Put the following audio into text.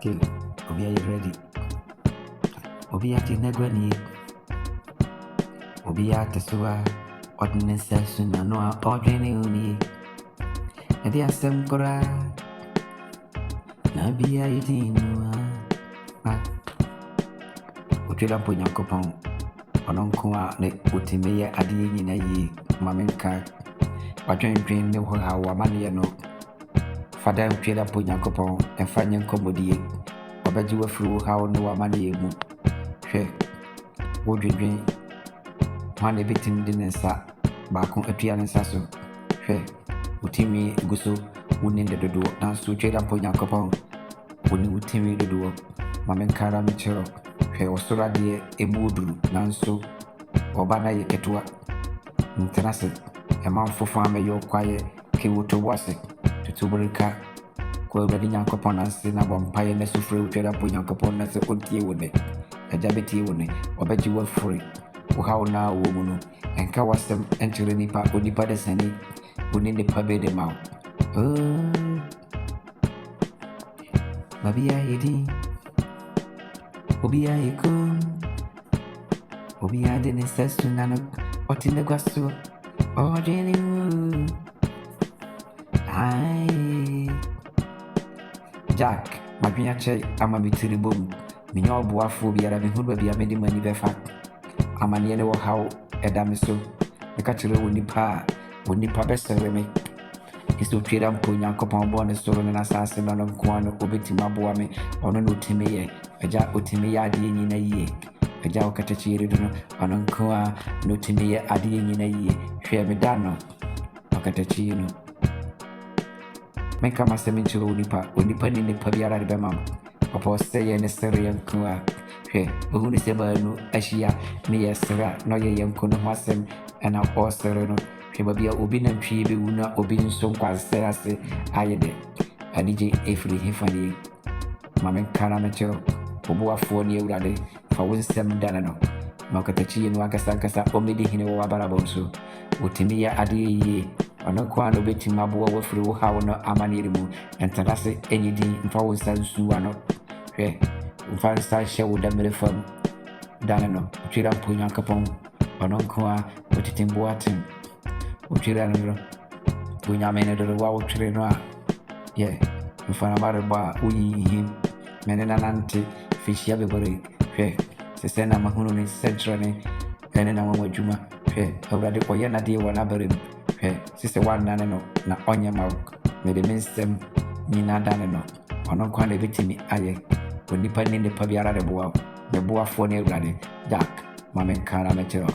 Okay, Obi, are you ready? Obi at the Negwani. Obi at the Sua, ordinance session, and no ordinary uni. And the Assam Cora Nabia eating. Utrilla Punyakopon, Ononqua, Utimea, Adi in a ye, Mamenka, but dream no how money no. Father Utrilla Punyakopon, and Fanyan Comedy, or bet you were through how no money. Would you drink one a bit in dinner, sir? Back on a piano sasso. Utimi Gusso, wouldn't the door, dance to trade up on Yakopon. Wouldn't Utimi the door, Mamenkara Michero. Was so dear a moodru, Nanso, or Bana Yeketua. Internasset, a month for farmer, your quiet, Kiwu to Wassik, to Tuberca. Quilbedi Yankopon and Cinnabon Pie and Sufre trade up on Yankopon as a good tea with it. A jabby one, or bet you were free. How now, woman, and Kawasam entering the park with the Padesani, within the pub them out. Babia Hidi Obia Ekum Obia didn't say to Nano or in the Guasso or Jenny. Aye, Jack, my Piache, I'm a bit to the boom. Minor Boaphobia, having who will be a many money the fact. I'm an yellow how a damiso. The catcher will nipa, would nipa best me. Is to trade and put Yankopon born a stolen and assassin on a corner, Obitima Boame, or no Timmy, a jack Utimia Adin in a year. A jack Catachi on Uncoa, no Timmy Adin in a year. Share me dano, Ocatachino. Make a master nipa, when depending the Pabiara de Bemam. Upon say a Syrian Kua. Who is ever no Asia, near Sarah, no young Kunamasem, and our all Sereno. She will be a Ubin and Tree, Una Ubin so quite say, I did. A DJ Afri Hifani, Mamma Carametero, Poboa 4 year rally, for Winston Danano, Mocatachi and Wakasankasa, Omidi Hino Wabaraboso, Utimia Adi, or no quando betting my boy through how no Amanimu, and Tarasi any day in Fowls and Suano. Find side show with them from Danano, Chira Punyakapon, or Nonqua, but it in Boatin. Uchirano, Punyaman to the Wow Trina. Yea, in front of our bar, we him, Menanante, fish everybody. Sesena Mahuni centrally, and then I'm with Juma. Already for Yana dear one other him. Sister one nanano, not on your mouth. May the minister Nina Danano, or no quantity victim, aye. When depending the Pabiara de Boa, the Boa 4 year rally, Jack, Mamma Carametero.